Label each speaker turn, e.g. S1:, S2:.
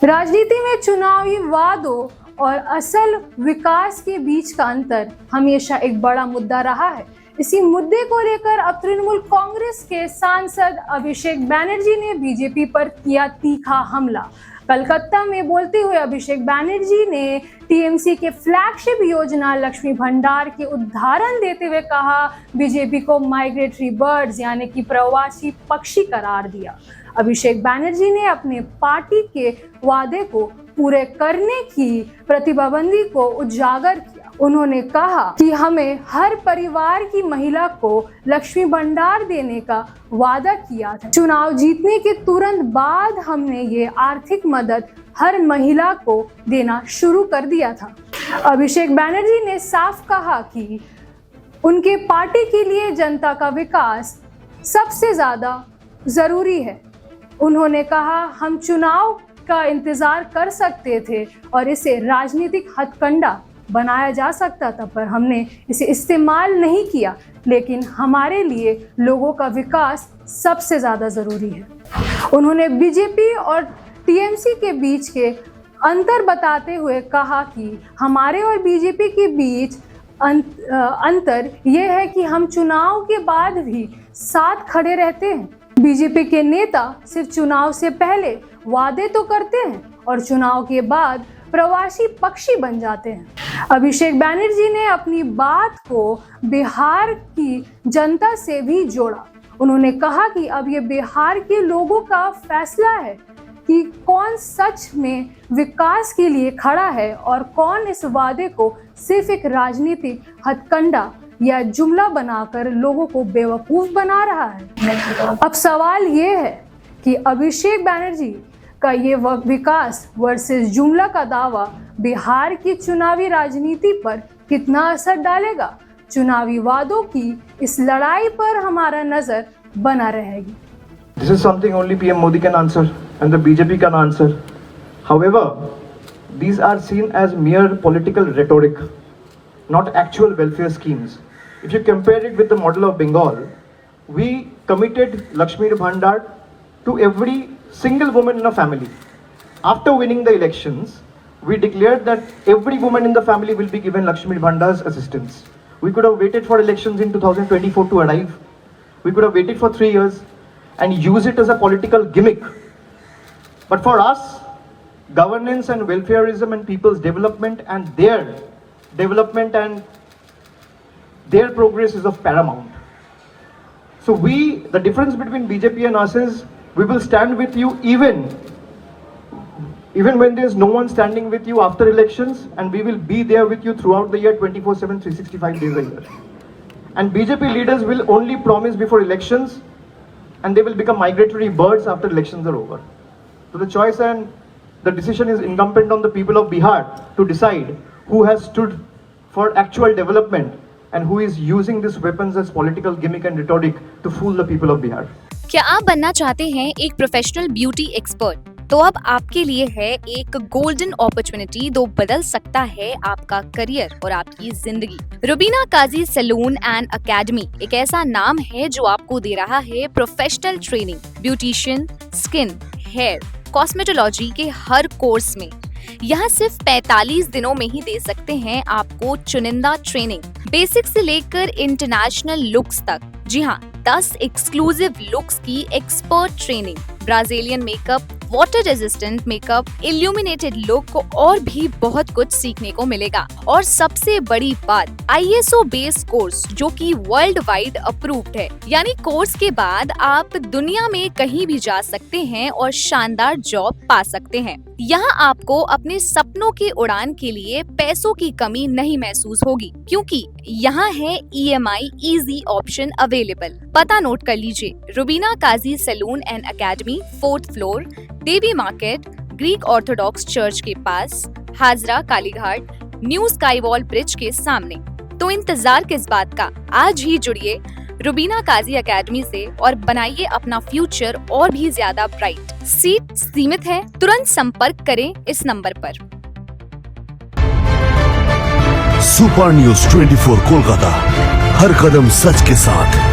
S1: राजनीति में चुनावी वादों और असल विकास के बीच का अंतर हमेशा एक बड़ा मुद्दा रहा है। इसी मुद्दे को लेकर अब तृणमूल कांग्रेस के सांसद अभिषेक बैनर्जी ने बीजेपी पर किया तीखा हमला। कलकत्ता में बोलते हुए अभिषेक बैनर्जी ने टीएमसी के फ्लैगशिप योजना लक्ष्मी भंडार के उदाहरण देते हुए कहा, बीजेपी को माइग्रेटरी बर्ड्स यानी कि प्रवासी पक्षी करार दिया। अभिषेक बैनर्जी ने अपने पार्टी के वादे को पूरे करने की प्रतिबद्धता को उजागर किया। उन्होंने कहा कि हमें हर परिवार की महिला को लक्ष्मी भंडार देने का वादा किया था। चुनाव जीतने के तुरंत बाद हमने ये आर्थिक मदद हर महिला को देना शुरू कर दिया था। अभिषेक बैनर्जी ने साफ कहा कि उनके पार्टी के लिए जनता का विकास सबसे ज्यादा जरूरी है। उन्होंने कहा, हम चुनाव का इंतजार कर सकते थे और इसे राजनीतिक हथकंडा बनाया जा सकता था, पर हमने इसे इस्तेमाल नहीं किया। लेकिन हमारे लिए लोगों का विकास सबसे ज़्यादा ज़रूरी है। उन्होंने बीजेपी और टीएमसी के बीच के अंतर बताते हुए कहा कि हमारे और बीजेपी के बीच अंतर यह है कि हम चुनाव के बाद भी साथ खड़े रहते हैं। बीजेपी के नेता सिर्फ चुनाव से पहले वादे तो करते हैं और चुनाव के बाद प्रवासी पक्षी बन जाते हैं। अभिषेक बैनर्जी ने अपनी बात को बिहार की जनता से भी जोड़ा। उन्होंने कहा कि अब ये बिहार के लोगों का फैसला है कि कौन सच में विकास के लिए खड़ा है और कौन इस वादे को सिर्फ एक राजनीतिक हथकंडा या जुमला बनाकर लोगों को बेवकूफ बना रहा है। अब सवाल ये है कि अभिषेक बैनर्जी का ये विकास वर्सेस जुमला का दावा बिहार की चुनावी राजनीति पर कितना असर डालेगा। चुनावी वादों की इस लड़ाई पर हमारा नजर बना रहेगी।
S2: This is something only PM Modi can answer and the BJP can answer. However, these are seen as mere political rhetoric, not actual welfare schemes. If you compare it with the model of Bengal, we committed Lakshmi Bhandar to every single woman in a family. After winning the elections, we declared that every woman in the family will be given Lakshmi Bhandar's assistance. We could have waited for elections in 2024 to arrive. We could have waited for 3 years and use it as a political gimmick. But for us, governance and welfareism and people's development and their progress is of paramount. So the difference between BJP and us is we will stand with you even when there's no one standing with you after elections, and we will be there with you throughout the year 24/7, 365 days a year. And BJP leaders will only promise before elections and they will become migratory birds after elections are over. So the choice and the decision is incumbent on the people of Bihar to decide who has stood for actual development and who is using these weapons as political gimmick and rhetoric to fool the people of Bihar.
S3: क्या आप बनना चाहते हैं एक professional beauty expert? तो अब आपके लिए है एक गोल्डन अपॉर्चुनिटी जो बदल सकता है आपका करियर और आपकी जिंदगी। Rubina Kazi salon and academy एक ऐसा नाम है जो आपको दे रहा है professional training, beautician, skin, hair, cosmetology के हर कोर्स में। यहाँ सिर्फ 45 दिनों में ही दे सकते हैं आपको चुनिंदा ट्रेनिंग, बेसिक से लेकर इंटरनेशनल लुक्स तक। जी हाँ, 10 एक्सक्लूसिव लुक्स की expert training, Brazilian makeup, water resistant makeup, illuminated look और भी बहुत कुछ सीखने को मिलेगा। और सबसे बड़ी बात, ISO बेस्ड कोर्स जो कि वर्ल्ड वाइड अप्रूव्ड है। यानी कोर्स के बाद आप दुनिया में कहीं भी जा सकते हैं और शानदार जॉब पा सकते हैं। यहाँ आपको अपने सपनों की उड़ान के लिए पैसों की कमी नहीं महसूस होगी, क्योंकि यहाँ है EMI इजी ऑप्शन अवेलेबल। पता नोट कर लीजिए, Rubina Kazi salon and academy, 4th floor, Devi market, Greek Orthodox church के पास, Hazra Kalighat, new sky wall bridge के सामने। तो इंतजार किस बात का, आज ही जुड़िए रुबीना काजी एकेडमी से और बनाइए अपना फ्यूचर और भी ज्यादा ब्राइट। सीट सीमित है, तुरंत संपर्क करें इस नंबर पर।
S4: सुपर न्यूज 24 कोलकाता, हर कदम सच के साथ।